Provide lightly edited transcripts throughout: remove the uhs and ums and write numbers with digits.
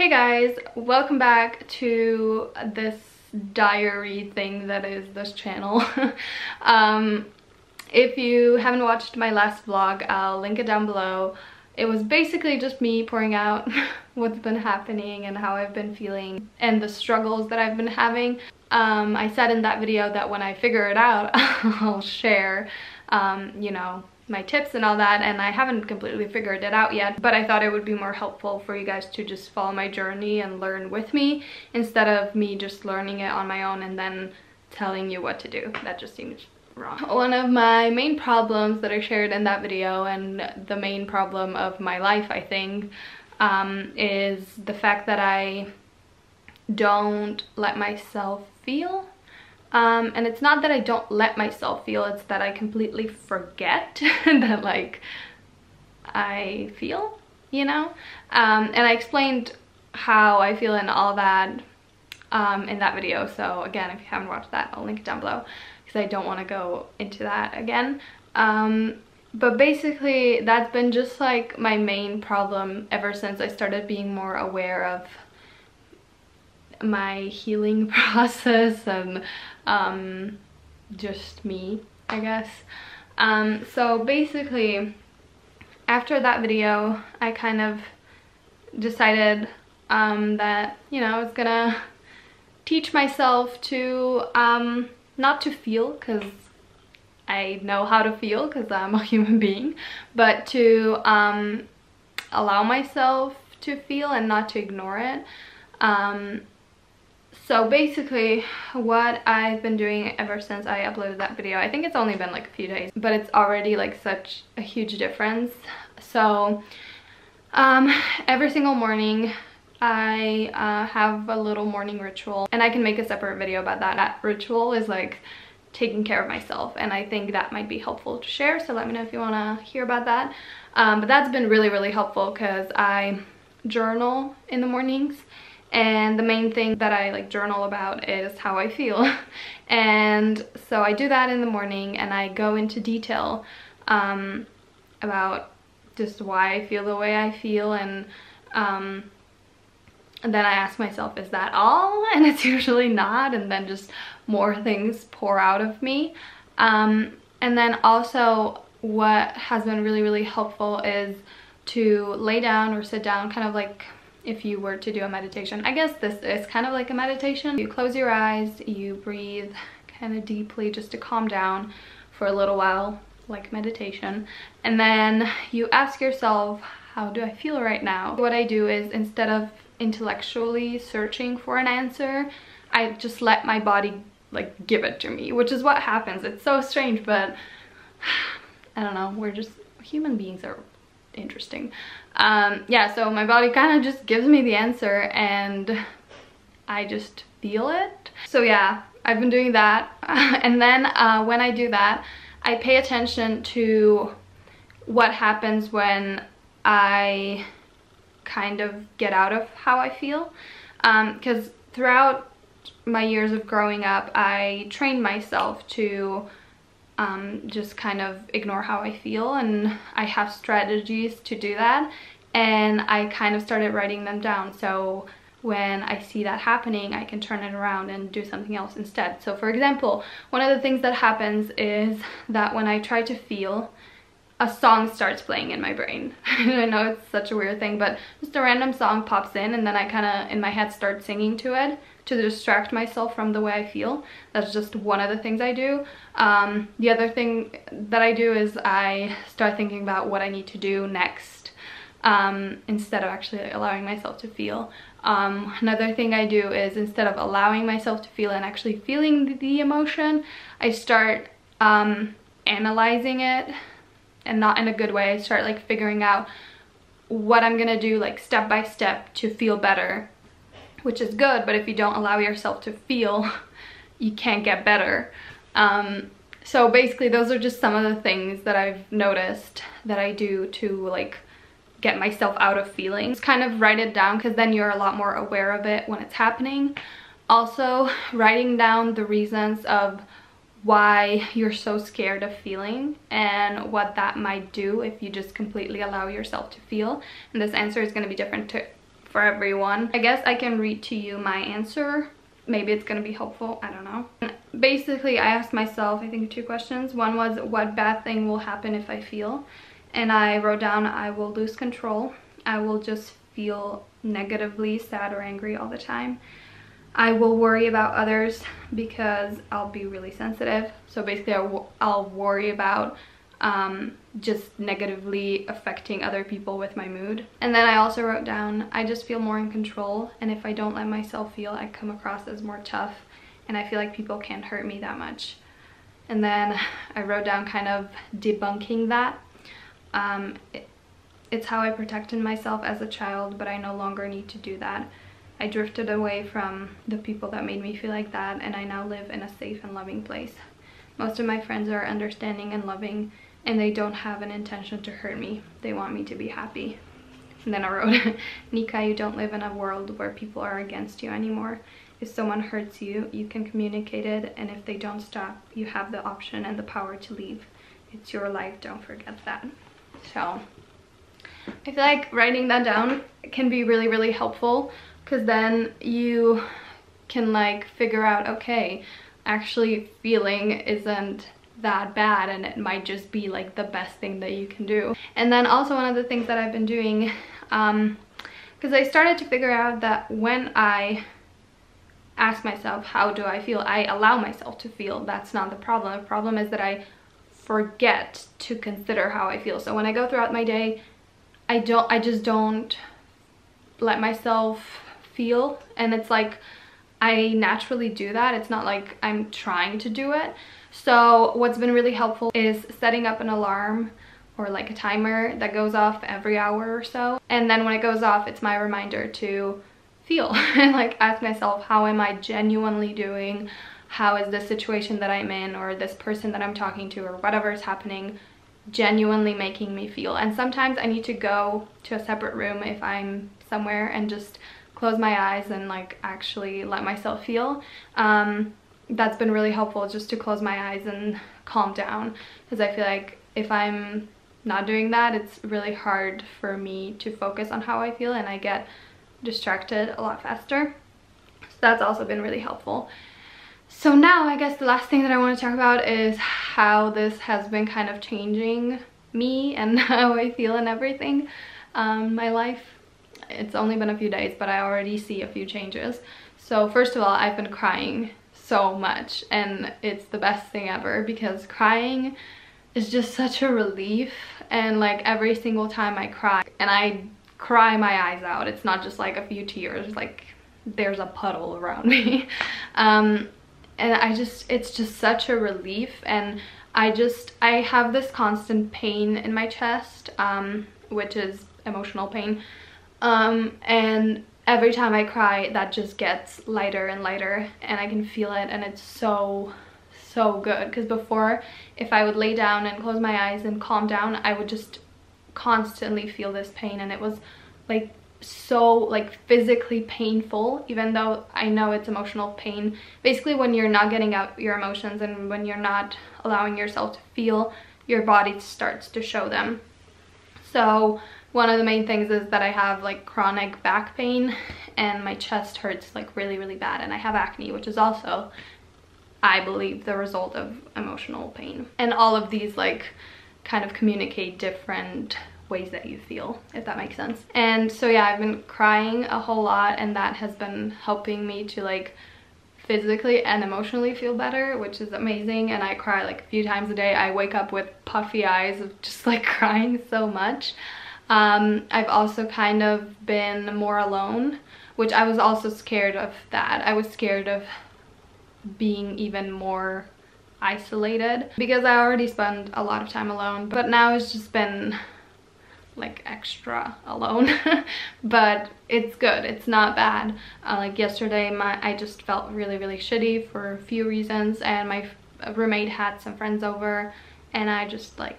Hey guys, welcome back to this diary thing that is this channel. If you haven't watched my last vlog, I'll link it down below. It was basically just me pouring out what's been happening and how I've been feeling and the struggles that I've been having. I said in that video that when I figure it out, I'll share, you know, my tips and all that, and I haven't completely figured it out yet, but I thought it would be more helpful for you guys to just follow my journey and learn with me instead of me just learning it on my own and then telling you what to do. That just seems wrong. One of my main problems that I shared in that video, and the main problem of my life, I think, is the fact that I don't let myself feel. And it's not that I don't let myself feel, it's that I completely forget that, like, I feel, you know? And I explained how I feel and all that in that video. So again, if you haven't watched that, I'll link it down below because I don't want to go into that again. But basically, that's been just like my main problem ever since I started being more aware of my healing process and just me, I guess. So basically, after that video, I kind of decided that, you know, I was gonna teach myself to not to feel, because I know how to feel because I'm a human being, but to allow myself to feel and not to ignore it. So basically, what I've been doing ever since I uploaded that video, I think it's only been like a few days, but it's already like such a huge difference. So every single morning I have a little morning ritual, and I can make a separate video about that. That ritual is like taking care of myself, and I think that might be helpful to share, so let me know if you want to hear about that. But that's been really helpful because I journal in the mornings. And the main thing that I like journal about is how I feel. And so I do that in the morning, and I go into detail about just why I feel the way I feel, and then I ask myself, is that all? And it's usually not, and then just more things pour out of me. And then also what has been really helpful is to lay down or sit down, kind of like if you were to do a meditation. I guess this is kind of like a meditation. You close your eyes, you breathe kind of deeply just to calm down for a little while, like meditation. And then you ask yourself, how do I feel right now? What I do is, instead of intellectually searching for an answer, I just let my body like give it to me, which is what happens. It's so strange, but I don't know, we're just, human beings are interesting. Yeah, so my body kind of just gives me the answer and I just feel it. So yeah, I've been doing that. And then when I do that, I pay attention to what happens when I kind of get out of how I feel. Because throughout my years of growing up, I trained myself to just kind of ignore how I feel, and I have strategies to do that, and I kind of started writing them down, so when I see that happening, I can turn it around and do something else instead. So for example, one of the things that happens is that when I try to feel, a song starts playing in my brain. I know it's such a weird thing, but just a random song pops in, and then I kind of in my head start singing to it to distract myself from the way I feel. That's just one of the things I do. The other thing that I do is I start thinking about what I need to do next, instead of actually allowing myself to feel. Another thing I do is, instead of allowing myself to feel and actually feeling the emotion, I start analyzing it, and not in a good way. I start like figuring out what I'm gonna do, like step by step, to feel better, which is good, but if you don't allow yourself to feel, you can't get better. So basically, those are just some of the things that I've noticed that I do to like get myself out of feelings. Kind of write it down, because then you're a lot more aware of it when it's happening. Also, writing down the reasons of why you're so scared of feeling and what that might do if you just completely allow yourself to feel. And this answer is going to be different for everyone. I guess I can read to you my answer. Maybe it's gonna be helpful, I don't know. Basically, I asked myself, I think, 2 questions. One was, what bad thing will happen if I feel? And I wrote down, I will lose control. I will just feel negatively sad or angry all the time. I will worry about others because I'll be really sensitive. So basically, I'll worry about just negatively affecting other people with my mood. And then I also wrote down, I just feel more in control, and if I don't let myself feel, I come across as more tough, and I feel like people can't hurt me that much. And then I wrote down kind of debunking that. It's how I protected myself as a child, but I no longer need to do that. I drifted away from the people that made me feel like that, and I now live in a safe and loving place. Most of my friends are understanding and loving, and they don't have an intention to hurt me. They want me to be happy. And then I wrote, Nika, you don't live in a world where people are against you anymore. If someone hurts you, you can communicate it, and if they don't stop, you have the option and the power to leave. It's your life, don't forget that. So I feel like writing that down can be really, really helpful, because then you can like figure out, okay, actually feeling isn't that bad, and it might just be like the best thing that you can do. And then also one of the things that I've been doing, because I started to figure out that when I ask myself, how do I feel, I allow myself to feel. That's not the problem. The problem is that I forget to consider how I feel. So when I go throughout my day, I just don't let myself feel, and it's like I naturally do that. It's not like I'm trying to do it. So what's been really helpful is setting up an alarm or like a timer that goes off every hour or so, and then when it goes off, it's my reminder to feel and like ask myself, how am I genuinely doing? How is this situation that I'm in, or this person that I'm talking to, or whatever is happening, genuinely making me feel? And sometimes I need to go to a separate room if I'm somewhere and just close my eyes and like actually let myself feel. That's been really helpful, just to close my eyes and calm down, because I feel like if I'm not doing that, it's really hard for me to focus on how I feel, and I get distracted a lot faster. So that's also been really helpful. So now I guess the last thing that I want to talk about is how this has been kind of changing me and how I feel and everything. My life, it's only been a few days, but I already see a few changes. So first of all, I've been crying so much, and it's the best thing ever, because crying is just such a relief. And like every single time I cry, and I cry my eyes out, it's not just like a few tears, like there's a puddle around me. And it's just such a relief. And I have this constant pain in my chest, which is emotional pain, and every time I cry, that just gets lighter and lighter, and I can feel it, and it's so good. Because before, if I would lay down and close my eyes and calm down, I would just constantly feel this pain, and it was like so like physically painful, even though I know it's emotional pain. Basically, when you're not getting out your emotions and when you're not allowing yourself to feel, your body starts to show them. So one of the main things is that I have like chronic back pain, and my chest hurts like really, really bad, and I have acne, which is also, I believe, the result of emotional pain. And all of these like kind of communicate different ways that you feel, if that makes sense. And so yeah, I've been crying a whole lot, and that has been helping me to like physically and emotionally feel better, which is amazing. And I cry like a few times a day. I wake up with puffy eyes of just like crying so much. I've also kind of been more alone, which I was also scared of that. I was scared of being even more isolated, because I already spend a lot of time alone, but now it's just been like extra alone. But it's good, it's not bad. Like yesterday, I just felt really, really shitty for a few reasons, and my roommate had some friends over, and I just like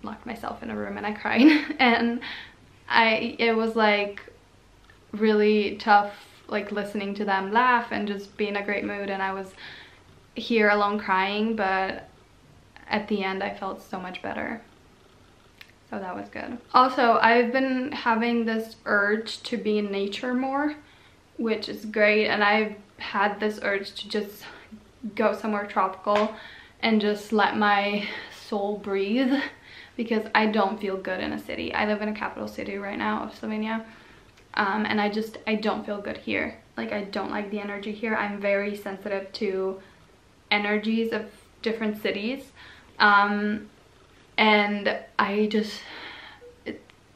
locked myself in a room and I cried. And it was like really tough, like listening to them laugh and just be in a great mood, and I was here alone crying, but at the end I felt so much better. So that was good. Also, I've been having this urge to be in nature more, which is great. And I've had this urge to just go somewhere tropical and just let my soul breathe, because I don't feel good in a city. I live in a capital city right now of Slovenia, and I don't feel good here. Like, I don't like the energy here. I'm very sensitive to energies of different cities, and I just,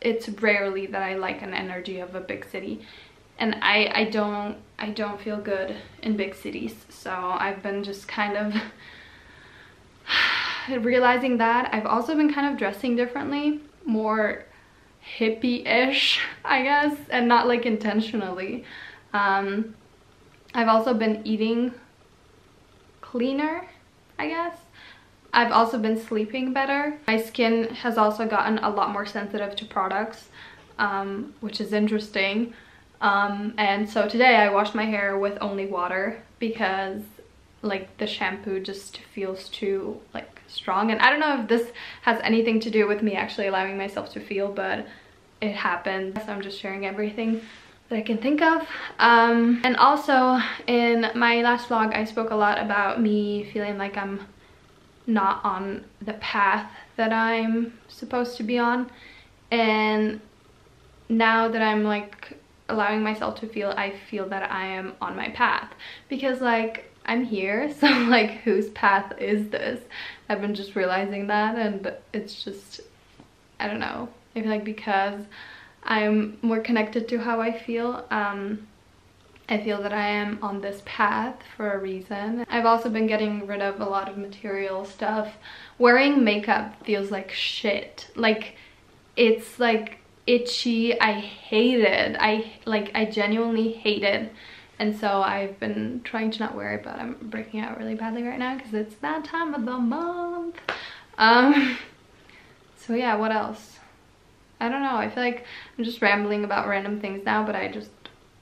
it's rarely that I like an energy of a big city, and I don't feel good in big cities. So I've been just kind of realizing that. I've also been kind of dressing differently, more hippie-ish, I guess, and not like intentionally. I've also been eating cleaner, I guess. I've also been sleeping better. My skin has also gotten a lot more sensitive to products, which is interesting. And so today I washed my hair with only water because like the shampoo just feels too like strong. And I don't know if this has anything to do with me actually allowing myself to feel, but it happened. So I'm just sharing everything that I can think of. And also in my last vlog I spoke a lot about me feeling like I'm not on the path that I'm supposed to be on, and now that I'm like allowing myself to feel, I feel that I am on my path, because like I'm here, so like whose path is this? I've been just realizing that, and it's just, I don't know, I feel like because I'm more connected to how I feel, I feel that I am on this path for a reason. I've also been getting rid of a lot of material stuff. Wearing makeup feels like shit. Like, it's like itchy. I hate it. I genuinely hate it. And so I've been trying to not wear it, but I'm breaking out really badly right now because it's that time of the month. So yeah, what else? I don't know. I feel like I'm just rambling about random things now, but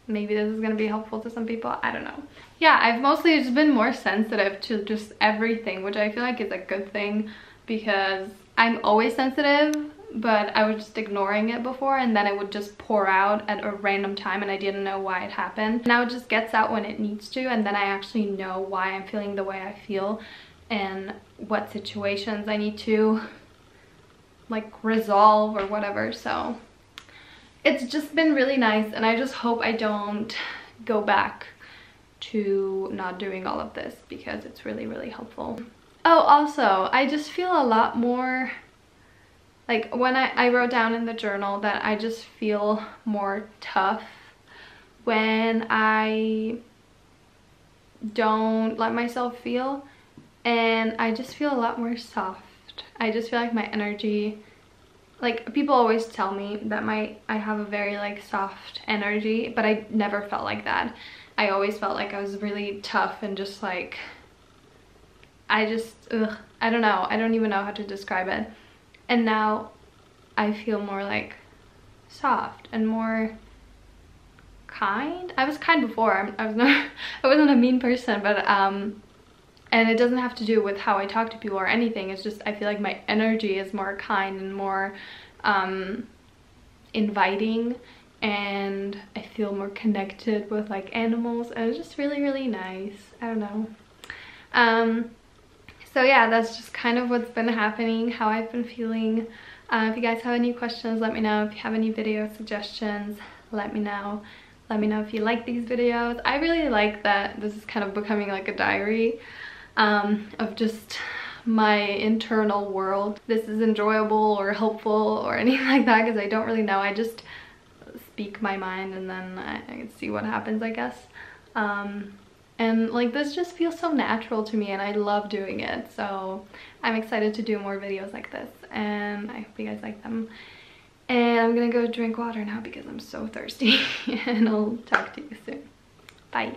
maybe this is gonna be helpful to some people. I don't know. Yeah, I've mostly just been more sensitive to just everything, which I feel like is a good thing, because I'm always sensitive, but I was just ignoring it before, and then it would just pour out at a random time and I didn't know why it happened. Now it just gets out when it needs to, and then I actually know why I'm feeling the way I feel and what situations I need to like resolve or whatever. So it's just been really nice, and I just hope I don't go back to not doing all of this, because it's really, really helpful. Oh, also, I just feel a lot more, like when I wrote down in the journal that I just feel more tough when I don't let myself feel, and I just feel a lot more soft. I just feel like my energy, like people always tell me that I have a very like soft energy, but I never felt like that. I always felt like I was really tough and just like, I don't know, I don't even know how to describe it. And now I feel more like soft and more kind. I was kind before. I wasn't a mean person, but and it doesn't have to do with how I talk to people or anything. It's just I feel like my energy is more kind and more inviting, and I feel more connected with like animals, and it's just really, really nice. I don't know. So yeah, that's just kind of what's been happening, how I've been feeling. If you guys have any questions, let me know. If you have any video suggestions, let me know. Let me know if you like these videos. I really like that this is kind of becoming like a diary of just my internal world. This is enjoyable or helpful or anything like that, because I don't really know. I just speak my mind and then I can see what happens, I guess. And like this just feels so natural to me, and I love doing it. So I'm excited to do more videos like this, and I hope you guys like them. And I'm gonna go drink water now because I'm so thirsty. And I'll talk to you soon. Bye.